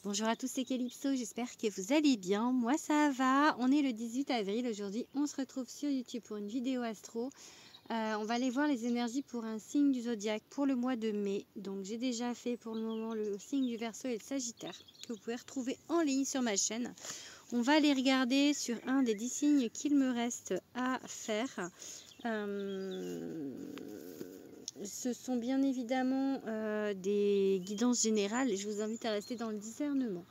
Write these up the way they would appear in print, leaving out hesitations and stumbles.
Bonjour à tous, c'est Calypso, j'espère que vous allez bien. Moi ça va, on est le 18 avril aujourd'hui, on se retrouve sur YouTube pour une vidéo astro. On va aller voir les énergies pour un signe du zodiaque pour le mois de mai. Donc j'ai déjà fait pour le moment le signe du Verseau et le Sagittaire que vous pouvez retrouver en ligne sur ma chaîne. On va aller regarder sur un des 10 signes qu'il me reste à faire. Ce sont bien évidemment des guidances générales et je vous invite à rester dans le discernement.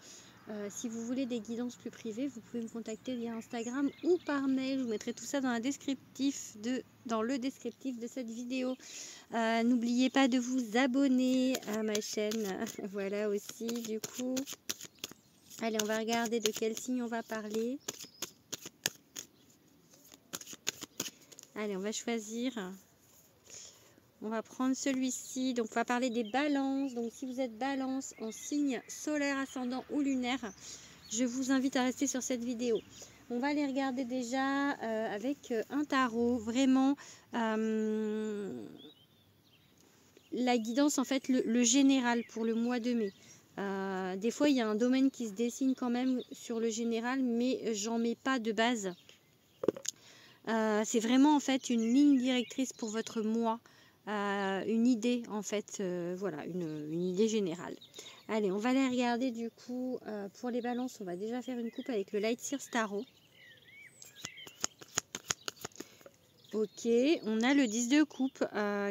Si vous voulez des guidances plus privées, vous pouvez me contacter via Instagram ou par mail. Je vous mettrai tout ça dans le descriptif de cette vidéo. N'oubliez pas de vous abonner à ma chaîne. Voilà aussi, du coup. Allez, on va regarder de quel signe on va parler. Allez, on va choisir. On va prendre celui-ci. Donc, on va parler des balances. Donc, si vous êtes balance en signe solaire, ascendant ou lunaire, je vous invite à rester sur cette vidéo. On va aller regarder déjà avec un tarot. Vraiment, la guidance, en fait, le général pour le mois de mai. Des fois, il y a un domaine qui se dessine quand même sur le général, mais j'en mets pas de base. C'est vraiment, en fait, une ligne directrice pour votre mois. Une idée en fait, voilà, une idée générale. Allez, on va aller regarder du coup, pour les balances, on va déjà faire une coupe avec le Light Sears Tarot. Ok, on a le 10 de coupe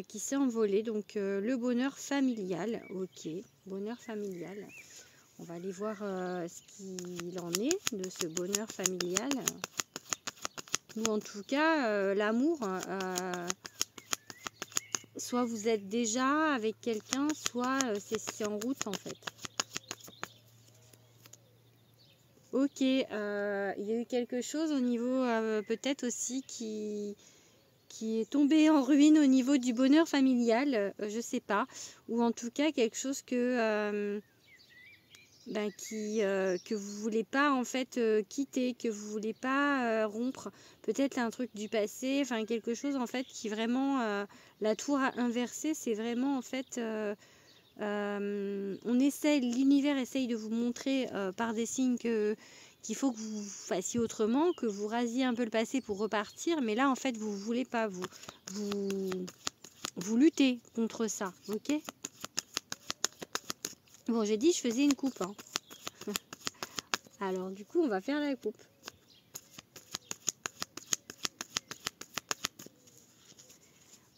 qui s'est envolé, donc le bonheur familial. Ok, bonheur familial. On va aller voir ce qu'il en est de ce bonheur familial. Ou en tout cas, l'amour... soit vous êtes déjà avec quelqu'un, soit c'est en route en fait. Ok, il y a eu quelque chose au niveau peut-être aussi qui est tombé en ruine au niveau du bonheur familial, je sais pas. Ou en tout cas quelque chose que vous voulez pas en fait quitter, que vous voulez pas rompre. Peut-être un truc du passé, enfin quelque chose en fait qui vraiment la tour inversée, c'est vraiment en fait on essaye, l'univers essaye de vous montrer par des signes qu'il faut que vous fassiez autrement, que vous rasiez un peu le passé pour repartir, mais là en fait vous voulez pas, vous luttez contre ça, ok? Bon, j'ai dit je faisais une coupe, hein. Alors du coup on va faire la coupe.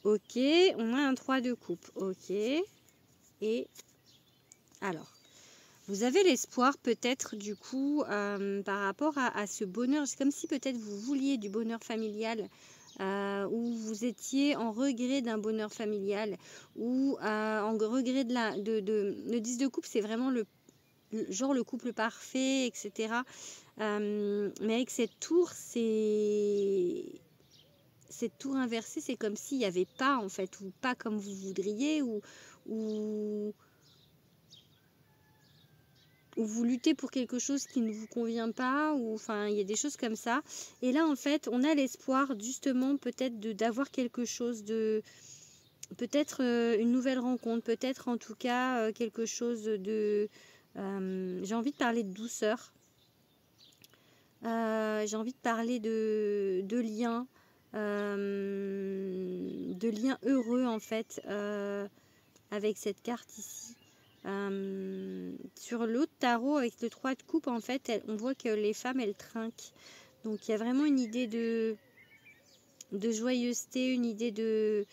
Ok, on a un 3 de coupe, ok. Et alors, vous avez l'espoir peut-être du coup par rapport à ce bonheur. C'est comme si peut-être vous vouliez du bonheur familial ou vous étiez en regret d'un bonheur familial ou en regret le 10 de coupe, c'est vraiment genre le couple parfait, etc. Mais avec cette tour, cette tour inversée, c'est comme s'il n'y avait pas en fait, ou pas comme vous voudriez, ou vous luttez pour quelque chose qui ne vous convient pas, ou enfin il y a des choses comme ça. Et là en fait on a l'espoir justement peut-être d'avoir quelque chose de, peut-être une nouvelle rencontre, peut-être en tout cas quelque chose de, j'ai envie de parler de douceur, j'ai envie de parler de liens, heureux en fait, avec cette carte ici. Sur l'autre tarot avec le 3 de coupe en fait, on voit que les femmes elles trinquent, donc il y a vraiment une idée de joyeuseté, une idée de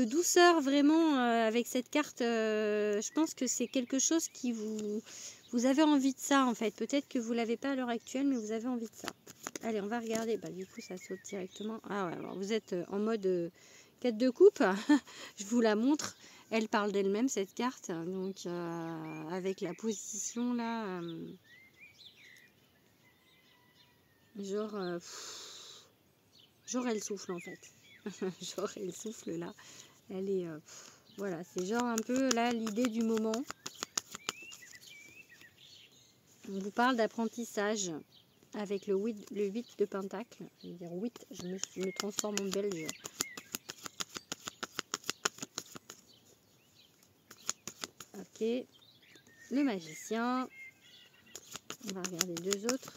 douceur vraiment avec cette carte. Je pense que c'est quelque chose qui vous avez envie de ça en fait, peut-être que vous l'avez pas à l'heure actuelle mais vous avez envie de ça. Allez, on va regarder, du coup ça saute directement. Ah ouais, alors vous êtes en mode 4 de coupe. Je vous la montre, elle parle d'elle-même cette carte, donc avec la position là, genre elle souffle en fait. Genre elle souffle là, elle est voilà, c'est genre un peu là l'idée du moment. On vous parle d'apprentissage avec le 8 de pentacle. Je veux dire 8, je me transforme en belge. Ok. Le magicien. On va regarder deux autres.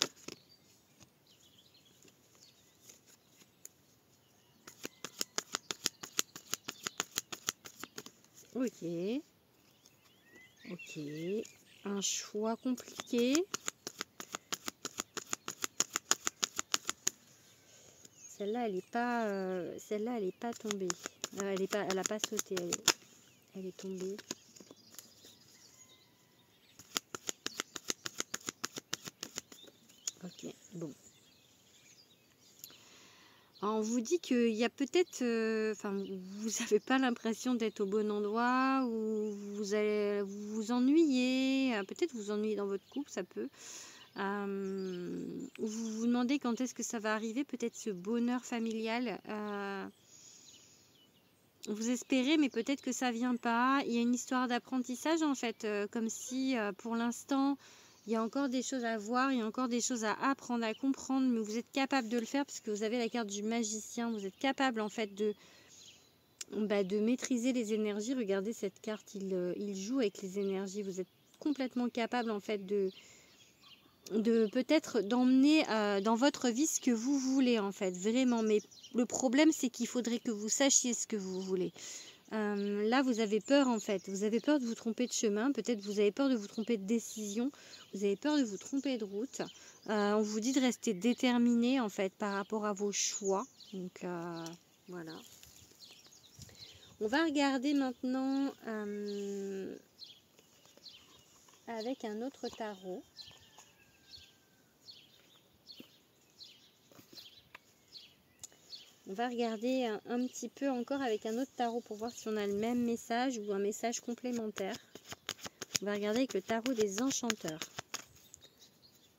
Ok. Ok. Un choix compliqué. Celle-là, elle est pas tombée. Elle a pas sauté. Elle est tombée. Ok. Bon. Alors, on vous dit qu'il y a peut-être, vous n'avez pas l'impression d'être au bon endroit, ou vous vous ennuyez, peut-être vous ennuyez dans votre couple, ça peut. Ou vous vous demandez quand est-ce que ça va arriver, peut-être ce bonheur familial. Vous espérez, mais peut-être que ça vient pas. Il y a une histoire d'apprentissage en fait, comme si pour l'instant il y a encore des choses à voir, il y a encore des choses à apprendre, à comprendre, mais vous êtes capable de le faire parce que vous avez la carte du magicien. Vous êtes capable en fait de maîtriser les énergies. Regardez cette carte, il joue avec les énergies. Vous êtes complètement capable en fait de peut-être d'emmener dans votre vie ce que vous voulez en fait, vraiment. Mais le problème c'est qu'il faudrait que vous sachiez ce que vous voulez. Là vous avez peur en fait, vous avez peur de vous tromper de chemin, peut-être vous avez peur de vous tromper de décision, vous avez peur de vous tromper de route. On vous dit de rester déterminé en fait par rapport à vos choix. Donc voilà. On va regarder maintenant avec un autre tarot. On va regarder un petit peu encore avec un autre tarot pour voir si on a le même message ou un message complémentaire. On va regarder avec le tarot des enchanteurs.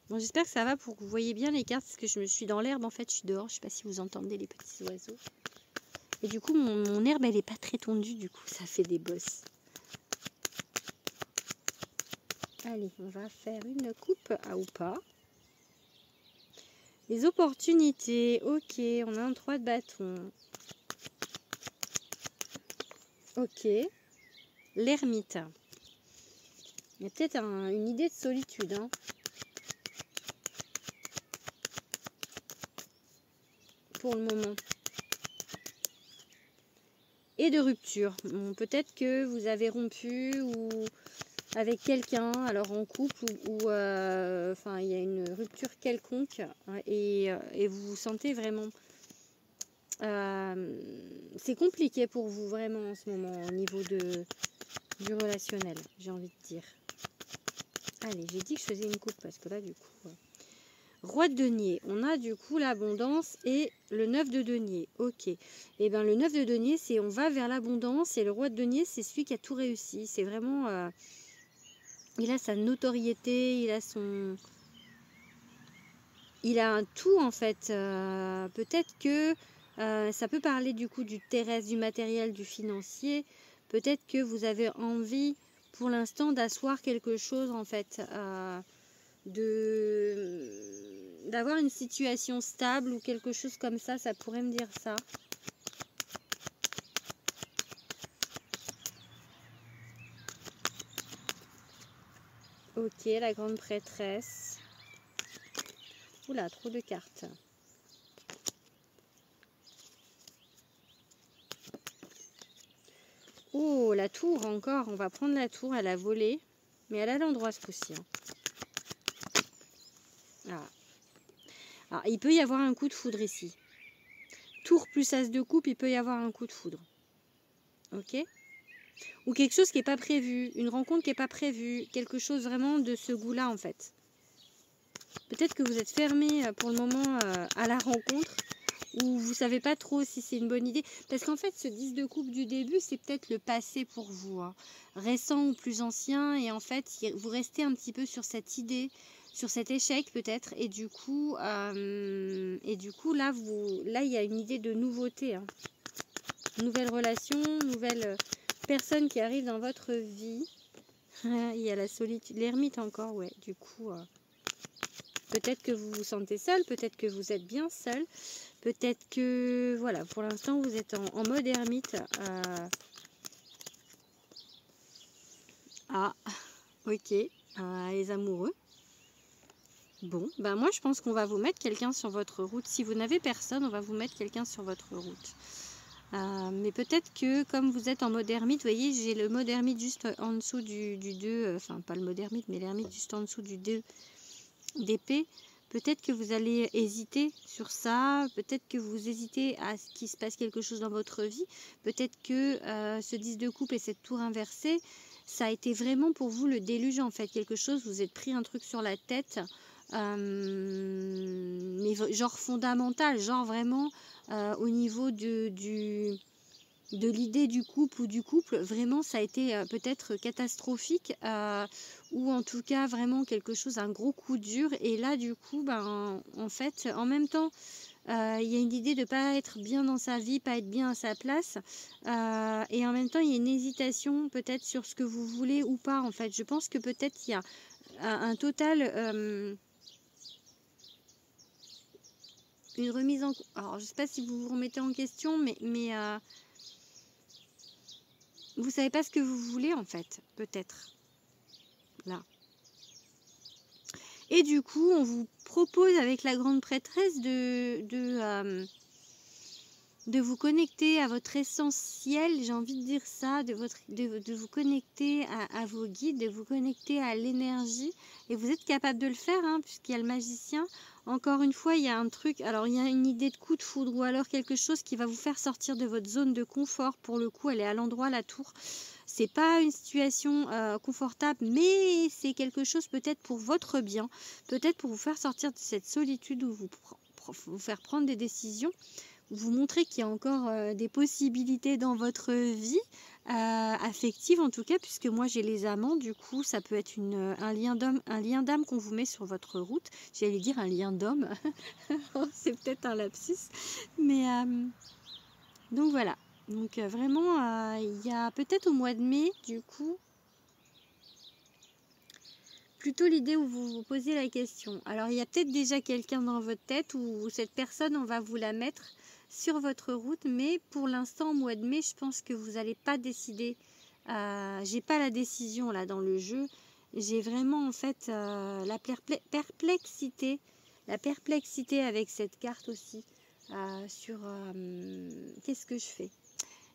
Bon, j'espère que ça va pour que vous voyez bien les cartes, parce que je me suis dans l'herbe, en fait, je suis dehors. Je ne sais pas si vous entendez les petits oiseaux. Et du coup, mon herbe, elle n'est pas très tondue, du coup, ça fait des bosses. Allez, on va faire une coupe à ou pas. Les opportunités, ok, on a un 3 de bâton. Ok, l'ermite. Il y a peut-être une idée de solitude, hein. Pour le moment. Et de rupture. Bon, peut-être que vous avez rompu ou avec quelqu'un, alors en couple, ou il y a une rupture quelconque, et vous vous sentez vraiment... c'est compliqué pour vous vraiment en ce moment au niveau du relationnel, j'ai envie de dire. Allez, j'ai dit que je faisais une coupe parce que là du coup... Roi de denier, on a du coup l'abondance et le 9 de denier. Ok, et bien le 9 de denier, c'est on va vers l'abondance, et le roi de denier, c'est celui qui a tout réussi. C'est vraiment... il a sa notoriété, il a un tout en fait. Peut-être que ça peut parler du coup du terrestre, du matériel, du financier. Peut-être que vous avez envie pour l'instant d'asseoir quelque chose en fait, d'avoir une situation stable ou quelque chose comme ça pourrait me dire ça. Ok, la grande prêtresse. Oula, trop de cartes. Oh, la tour encore. On va prendre la tour, elle a volé. Mais elle a l'endroit ce coup-ci. Ah. Alors, il peut y avoir un coup de foudre ici. Tour plus as de coupe, il peut y avoir un coup de foudre. Ok? Ou quelque chose qui n'est pas prévu. Une rencontre qui n'est pas prévue. Quelque chose vraiment de ce goût-là en fait. Peut-être que vous êtes fermé pour le moment à la rencontre, ou vous ne savez pas trop si c'est une bonne idée. Parce qu'en fait, ce 10 de coupe du début, c'est peut-être le passé pour vous, hein. Récent ou plus ancien. Et en fait, vous restez un petit peu sur cette idée, sur cet échec peut-être. Et du coup, là, il y a une idée de nouveauté, hein. Nouvelle relation, nouvelle personne qui arrive dans votre vie. Il y a la solitude, l'ermite encore, ouais. Du coup... peut-être que vous vous sentez seul, peut-être que vous êtes bien seul, peut-être que, voilà, pour l'instant, vous êtes en mode ermite Ah, ok. Les amoureux. Bon, ben moi je pense qu'on va vous mettre quelqu'un sur votre route. Si vous n'avez personne, on va vous mettre quelqu'un sur votre route. Mais peut-être que comme vous êtes en mode ermite, vous voyez, j'ai le mode ermite juste en dessous du 2, enfin pas le mode ermite, mais l'ermite juste en dessous du 2 d'épée. Peut-être que vous allez hésiter sur ça, peut-être que vous hésitez à ce qu'il se passe quelque chose dans votre vie, peut-être que ce 10 de coupe et cette tour inversée, ça a été vraiment pour vous le déluge en fait, quelque chose, vous êtes pris un truc sur la tête, mais genre fondamental, genre vraiment au niveau de l'idée du couple ou du couple, vraiment ça a été peut-être catastrophique ou en tout cas vraiment quelque chose, un gros coup dur. Et là du coup, ben, en fait, en même temps, il y a une idée de ne pas être bien dans sa vie, pas être bien à sa place. Et en même temps, il y a une hésitation peut-être sur ce que vous voulez ou pas. En fait, je pense que peut-être il y a un total... une remise en... Alors, je ne sais pas si vous vous remettez en question, mais vous savez pas ce que vous voulez en fait, peut-être. Là. Et du coup, on vous propose avec la grande prêtresse de vous connecter à votre essentiel, j'ai envie de dire ça, de vous connecter à vos guides, de vous connecter à l'énergie. Et vous êtes capable de le faire, hein, puisqu'il y a le magicien. Encore une fois, il y a un truc, alors il y a une idée de coup de foudre ou alors quelque chose qui va vous faire sortir de votre zone de confort. Pour le coup, elle est à l'endroit, la tour. C'est pas une situation confortable, mais c'est quelque chose peut-être pour votre bien, peut-être pour vous faire sortir de cette solitude ou vous faire prendre des décisions, vous montrer qu'il y a encore des possibilités dans votre vie affective en tout cas, puisque moi j'ai les amants, du coup ça peut être un lien d'âme qu'on vous met sur votre route. J'allais dire un lien d'homme, c'est peut-être un lapsus, mais donc voilà. Donc vraiment, il y a peut-être au mois de mai, du coup, plutôt l'idée où vous vous posez la question. Alors, il y a peut-être déjà quelqu'un dans votre tête ou cette personne, on va vous la mettre sur votre route. Mais pour l'instant, au mois de mai, je pense que vous n'allez pas décider. J'ai pas la décision là dans le jeu. J'ai vraiment en fait la perplexité. La perplexité avec cette carte aussi. Sur qu'est-ce que je fais?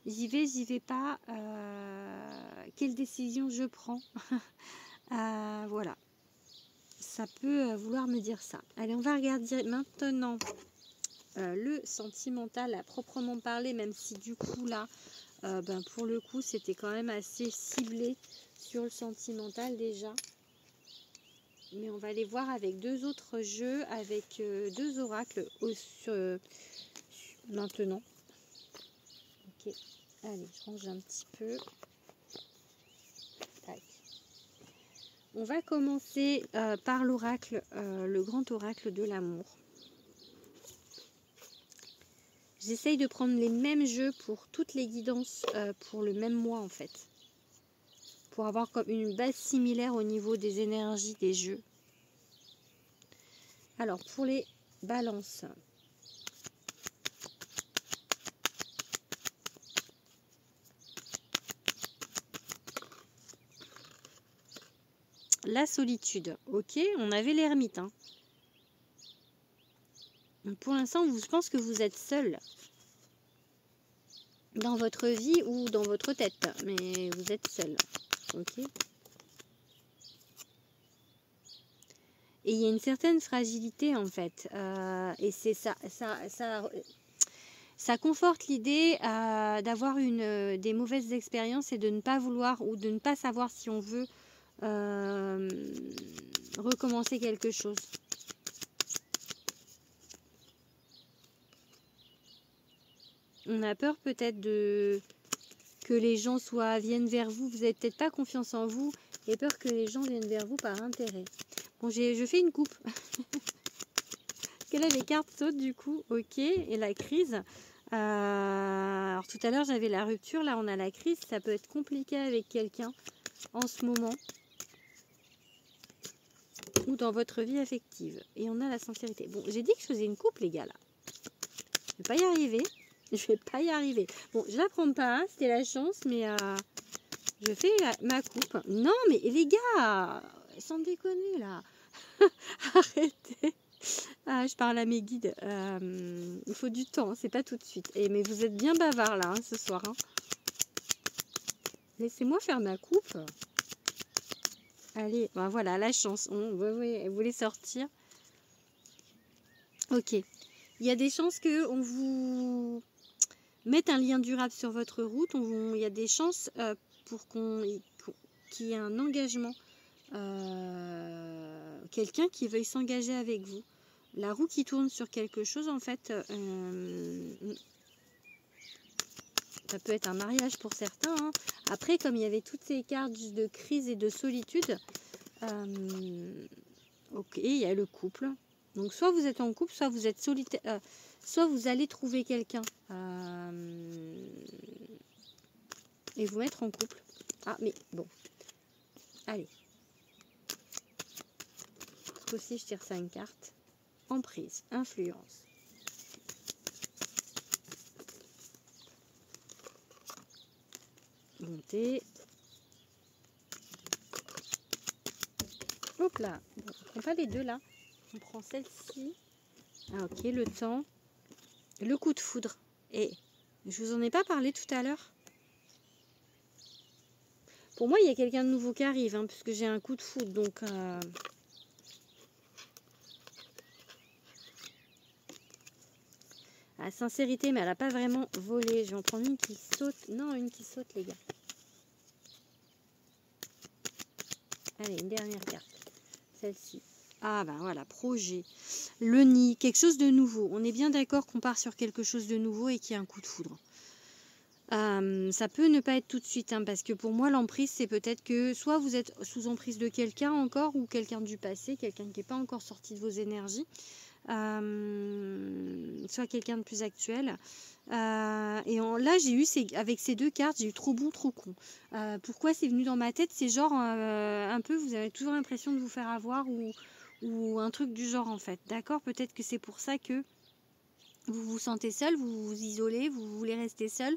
J'y vais pas. Quelle décision je prends? Voilà. Ça peut vouloir me dire ça. Allez, on va regarder maintenant le sentimental à proprement parler, même si du coup là, ben, pour le coup, c'était quand même assez ciblé sur le sentimental déjà. Mais on va aller voir avec deux autres jeux, avec deux oracles maintenant. Ok. Allez, je range un petit peu. Tac. On va commencer par l'oracle, le grand oracle de l'amour. J'essaye de prendre les mêmes jeux pour toutes les guidances pour le même mois en fait. Pour avoir comme une base similaire au niveau des énergies des jeux. Alors pour les balances. La solitude, ok, on avait l'ermite. Hein. Pour l'instant, je pense que vous êtes seul dans votre vie ou dans votre tête, mais vous êtes seul, ok. Et il y a une certaine fragilité en fait, et c'est ça conforte l'idée d'avoir des mauvaises expériences et de ne pas vouloir ou de ne pas savoir si on veut recommencer quelque chose. On a peur peut-être que les gens viennent vers vous. Vous n'avez peut-être pas confiance en vous et peur que les gens viennent vers vous par intérêt. Bon, je fais une coupe. Que là, les cartes sautent du coup. Ok, et la crise. Alors tout à l'heure, j'avais la rupture. Là, on a la crise. Ça peut être compliqué avec quelqu'un en ce moment. Ou dans votre vie affective. Et on a la sincérité. Bon, j'ai dit que je faisais une coupe, les gars, là. Je vais pas y arriver. Je vais pas y arriver. Bon, je la prends pas, c'était la chance, mais Je fais ma coupe. Non, mais les gars, sans déconner là. Arrêtez. Ah, je parle à mes guides. Il faut du temps, c'est pas tout de suite. Mais vous êtes bien bavard là ce soir. Hein. Laissez-moi faire ma coupe. Allez, ben voilà, la chanson. Oui, elle voulait sortir. Ok. Il y a des chances qu'on vous mette un lien durable sur votre route. Il y a des chances pour qu'il y ait un engagement. Quelqu'un qui veuille s'engager avec vous. La roue qui tourne sur quelque chose, en fait, ça peut être un mariage pour certains. Hein. Après, comme il y avait toutes ces cartes de crise et de solitude, ok, il y a le couple. Donc, soit vous êtes en couple, soit vous êtes solitaire, soit vous allez trouver quelqu'un et vous mettre en couple. Ah, mais bon. Allez. Aussi, je tire ça une carte. Emprise, influence. Monter. Hop là. Bon, on prend pas les deux là. On prend celle-ci. Ah ok, le temps. Le coup de foudre. Et je vous en ai pas parlé tout à l'heure. Pour moi, il y a quelqu'un de nouveau qui arrive, hein, puisque j'ai un coup de foudre. Donc, la sincérité, mais elle n'a pas vraiment volé. Je vais en prendre une qui saute. Non, une qui saute, les gars. Allez, une dernière carte. Celle-ci. Ah ben voilà, projet. Le nid, quelque chose de nouveau. On est bien d'accord qu'on part sur quelque chose de nouveau et qu'il y a un coup de foudre. Ça peut ne pas être tout de suite, hein, parce que pour moi, l'emprise, c'est peut-être que soit vous êtes sous emprise de quelqu'un encore, ou quelqu'un du passé, quelqu'un qui n'est pas encore sorti de vos énergies, soit quelqu'un de plus actuel. Là, j'ai eu, avec ces deux cartes, j'ai eu trop bon, trop con. Pourquoi c'est venu dans ma tête? C'est genre, un peu, vous avez toujours l'impression de vous faire avoir, ou un truc du genre, en fait. D'accord? Peut-être que c'est pour ça que vous vous sentez seul, vous vous isolez, vous voulez rester seul.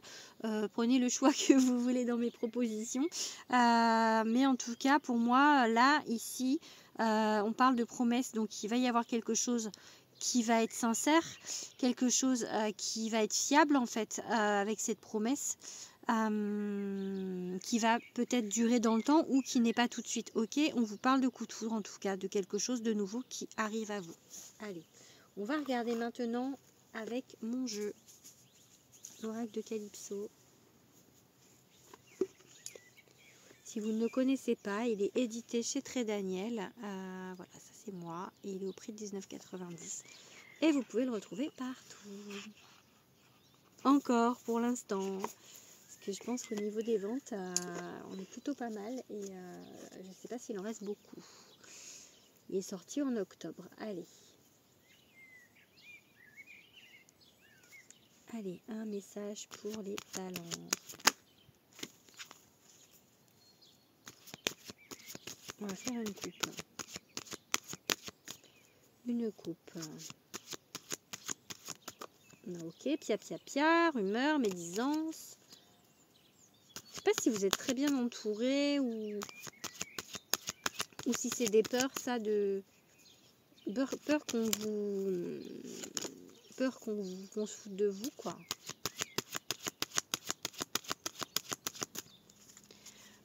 Prenez le choix que vous voulez dans mes propositions. Mais en tout cas, pour moi, là, ici, on parle de promesses. Donc, il va y avoir quelque chose qui va être sincère, quelque chose qui va être fiable, en fait, avec cette promesse. Qui va peut-être durer dans le temps ou qui n'est pas tout de suite. Ok, on vous parle de coup de foudre, en tout cas, de quelque chose de nouveau qui arrive à vous. Allez, on va regarder maintenant avec mon jeu, l'oracle de Calypso. Si vous ne le connaissez pas, il est édité chez Très Daniel. Voilà, ça c'est moi. Et il est au prix de 19,90. Et vous pouvez le retrouver partout. Encore pour l'instant. Parce que je pense qu'au niveau des ventes, on est plutôt pas mal. Et je ne sais pas s'il en reste beaucoup. Il est sorti en octobre. Allez. Allez, un message pour les balances. On va faire une coupe. Une coupe. Ok, pia pia pia, rumeur, médisance. Je sais pas si vous êtes très bien entouré ou si c'est des peurs, ça, de peur qu'on se foute de vous, quoi.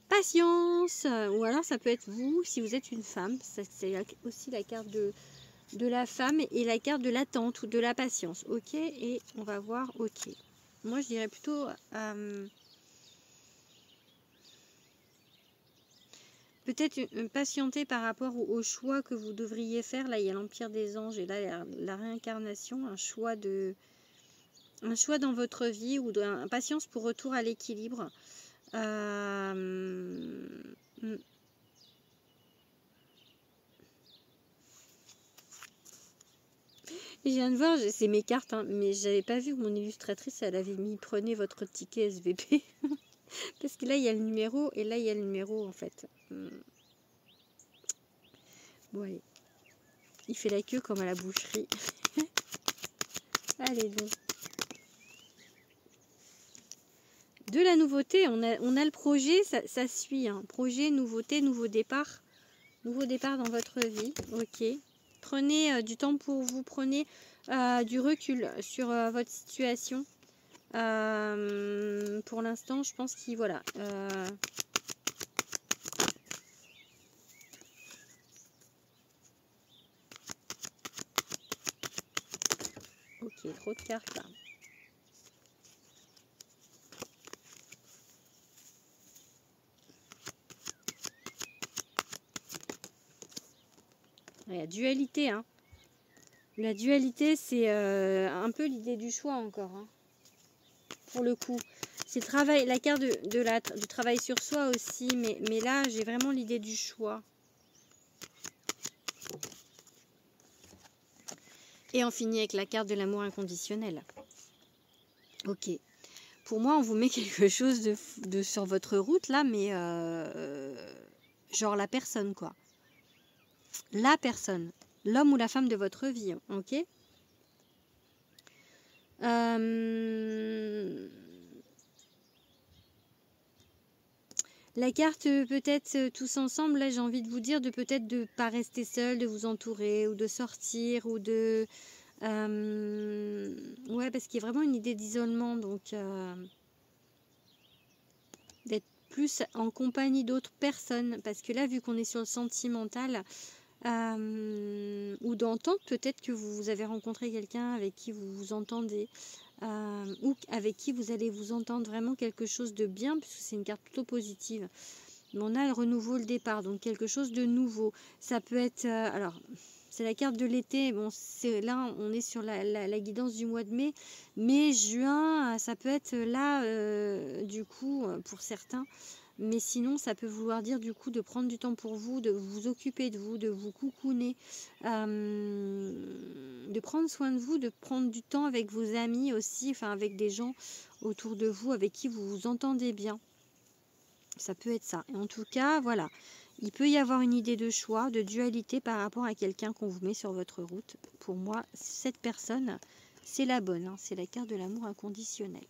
Patience, ou alors ça peut être vous si vous êtes une femme. C'est aussi la carte de la femme et la carte de l'attente ou de la patience. Ok, et on va voir. Ok, moi je dirais plutôt peut-être patienter par rapport au choix que vous devriez faire. Là il y a l'Empire des Anges et là la réincarnation, un choix dans votre vie, ou patience pour retour à l'équilibre. Je viens de voir, c'est mes cartes, hein, mais j'avais pas vu que mon illustratrice, elle avait mis prenez votre ticket SVP. Parce que là, il y a le numéro et là, il y a le numéro en fait. Bon, allez. Il fait la queue comme à la boucherie. Allez donc. De la nouveauté, on a le projet, ça suit. Hein. Projet, nouveauté, nouveau départ. Nouveau départ dans votre vie. Ok. Prenez du temps pour vous. Prenez du recul sur votre situation. Pour l'instant, je pense qu'il... Voilà. Ok, trop de cartes là. Il y a dualité, hein. La dualité, c'est un peu l'idée du choix encore, hein, pour le coup. C'est travail, la carte du travail sur soi aussi, mais là, j'ai vraiment l'idée du choix. Et on finit avec la carte de l'amour inconditionnel. Ok. Pour moi, on vous met quelque chose de sur votre route, là, mais genre la personne, quoi. La personne. L'homme ou la femme de votre vie, ok. La carte peut-être tous ensemble, là j'ai envie de vous dire de peut-être de pas rester seul, de vous entourer ou de sortir ou de... ouais, parce qu'il y a vraiment une idée d'isolement, donc d'être plus en compagnie d'autres personnes, parce que là vu qu'on est sur le sentimental, ou d'entente, peut-être que vous avez rencontré quelqu'un avec qui vous vous entendez, ou avec qui vous allez vous entendre vraiment quelque chose de bien, puisque c'est une carte plutôt positive. Mais on a le renouveau, le départ, donc quelque chose de nouveau. Ça peut être, alors c'est la carte de l'été, bon là on est sur la guidance du mois de mai, juin, ça peut être là du coup pour certains. Mais sinon, ça peut vouloir dire du coup de prendre du temps pour vous, de vous occuper de vous, de vous coucouner, de prendre soin de vous, de prendre du temps avec vos amis aussi, enfin avec des gens autour de vous avec qui vous vous entendez bien. Ça peut être ça. Et en tout cas, voilà, il peut y avoir une idée de choix, de dualité par rapport à quelqu'un qu'on vous met sur votre route. Pour moi, cette personne, c'est la bonne, hein, c'est la carte de l'amour inconditionnel.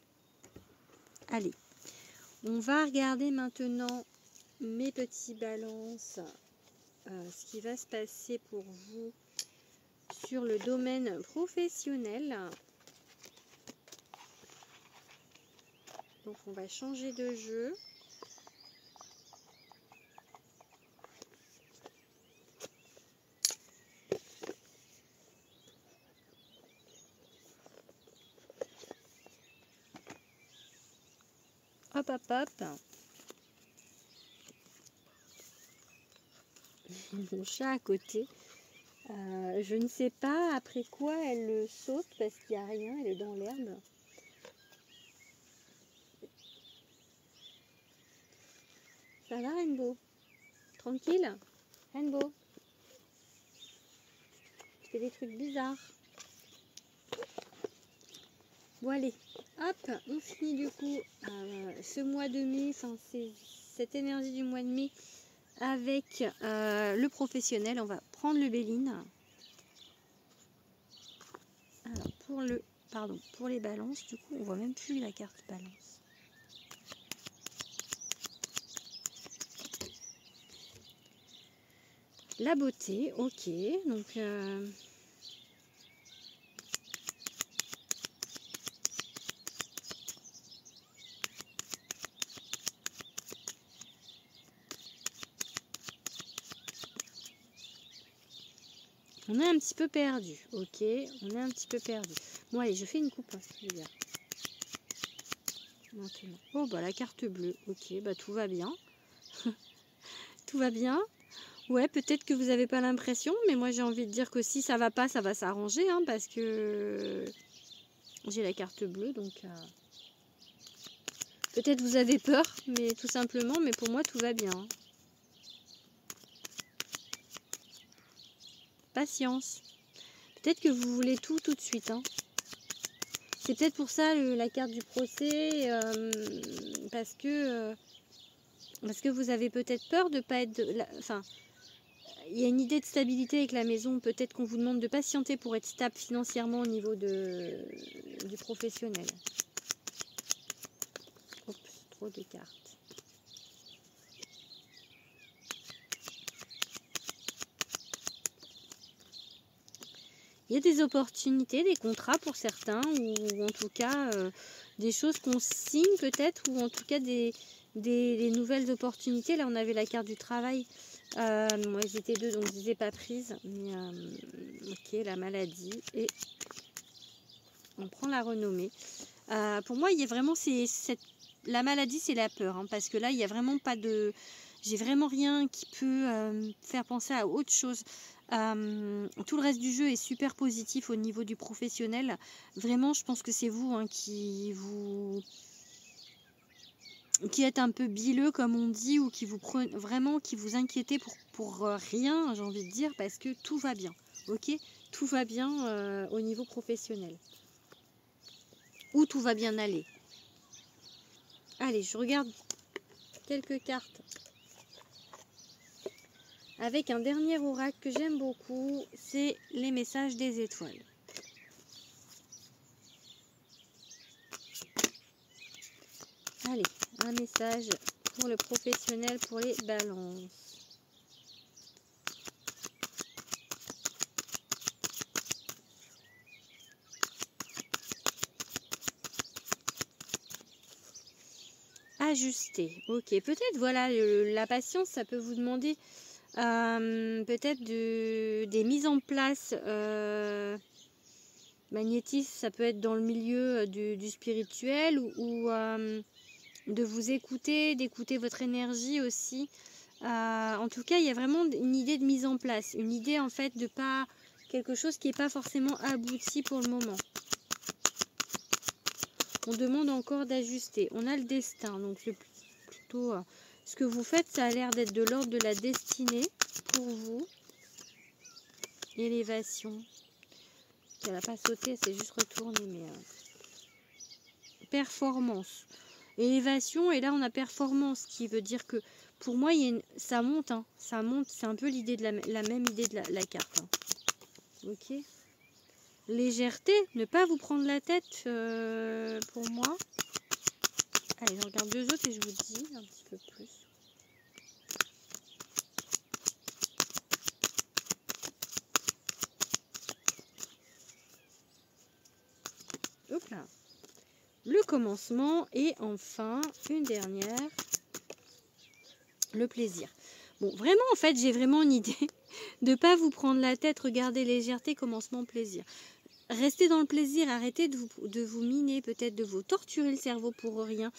Allez. On va regarder maintenant, mes petits balances, ce qui va se passer pour vous sur le domaine professionnel. Donc on va changer de jeu. Hop, hop, hop. Mon chat à côté. Je ne sais pas après quoi elle saute parce qu'il n'y a rien, elle est dans l'herbe. Ça va Rainbow? Tranquille? Rainbow? Tu fais des trucs bizarres. Bon allez, hop, on finit du coup ce mois de mai, enfin c'est cette énergie du mois de mai avec le professionnel. On va prendre le Béline. Alors pour les balances, du coup on voit même plus la carte balance. La beauté, ok, donc on est un petit peu perdu, ok, on est un petit peu perdu. Bon allez, je fais une coupe, hein, c'est bien. Maintenant. Oh bah la carte bleue, ok, bah tout va bien. Tout va bien. Ouais, peut-être que vous n'avez pas l'impression, mais moi j'ai envie de dire que si ça va pas, ça va s'arranger, hein, parce que j'ai la carte bleue, donc peut-être vous avez peur, mais tout simplement, mais pour moi tout va bien. Patience. Peut-être que vous voulez tout de suite, hein. C'est peut-être pour ça la carte du procès, parce que vous avez peut-être peur de pas être... Enfin, il y a une idée de stabilité avec la maison. Peut-être qu'on vous demande de patienter pour être stable financièrement au niveau du professionnel. Oups. trop de cartes. Il y a des opportunités, des contrats pour certains, ou en tout cas des choses qu'on signe peut-être, ou en tout cas des nouvelles opportunités. Là, on avait la carte du travail. Moi, ils étaient deux, donc je ne les ai pas prises. Mais ok, la maladie. Et on prend la renommée. Pour moi, il y a vraiment la maladie, c'est la peur. Hein, parce que là, il n'y a vraiment pas de... J'ai vraiment rien qui peut faire penser à autre chose. Tout le reste du jeu est super positif au niveau du professionnel. Vraiment, je pense que c'est vous hein, qui êtes un peu bileux, comme on dit, ou qui vous prenez vraiment, qui vous inquiétez pour rien, j'ai envie de dire, parce que tout va bien. Ok, tout va bien au niveau professionnel. Ou tout va bien aller. Allez, je regarde quelques cartes. Avec un dernier oracle que j'aime beaucoup, c'est les messages des étoiles. Allez, un message pour le professionnel, pour les balances. Ajuster. Ok, peut-être, voilà, la patience, ça peut vous demander peut-être des mises en place. Magnétisme, ça peut être dans le milieu du spirituel ou de vous écouter, d'écouter votre énergie aussi. En tout cas, il y a vraiment une idée de mise en place, une idée en fait de pas quelque chose qui n'est pas forcément abouti pour le moment. On demande encore d'ajuster. On a le destin, donc c'est plutôt ce que vous faites, ça a l'air d'être de l'ordre de la destinée pour vous. Élévation. Elle n'a pas sauté, elle s'est juste retournée, mais performance. Élévation, et là on a performance, qui veut dire que pour moi ça monte, hein, ça monte, c'est un peu l'idée de la même idée de la carte. Hein. Ok. Légèreté, ne pas vous prendre la tête pour moi. Allez, je regarde deux autres et je vous dis un petit peu plus. Hop là. Le commencement et enfin une dernière, le plaisir. Bon, vraiment en fait j'ai vraiment une idée de ne pas vous prendre la tête, regardez légèreté, commencement, plaisir. Restez dans le plaisir, arrêtez de vous miner, peut-être de vous torturer le cerveau pour rien.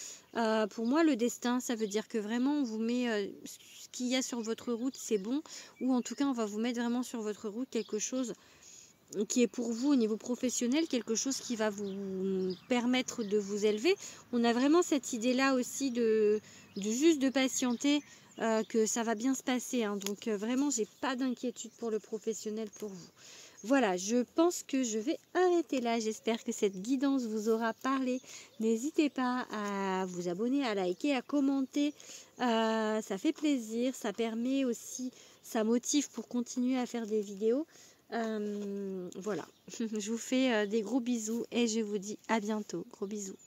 Pour moi, le destin, ça veut dire que vraiment, on vous met ce qu'il y a sur votre route, c'est bon. Ou en tout cas, on va vous mettre vraiment sur votre route quelque chose qui est pour vous au niveau professionnel, quelque chose qui va vous permettre de vous élever. On a vraiment cette idée-là aussi de juste de patienter, que ça va bien se passer. Hein. Donc vraiment, j'ai pas d'inquiétude pour le professionnel pour vous. Voilà, je pense que je vais arrêter là. J'espère que cette guidance vous aura parlé. N'hésitez pas à vous abonner, à liker, à commenter. Ça fait plaisir. Ça permet aussi, ça motive pour continuer à faire des vidéos. Voilà, je vous fais des gros bisous et je vous dis à bientôt. Gros bisous.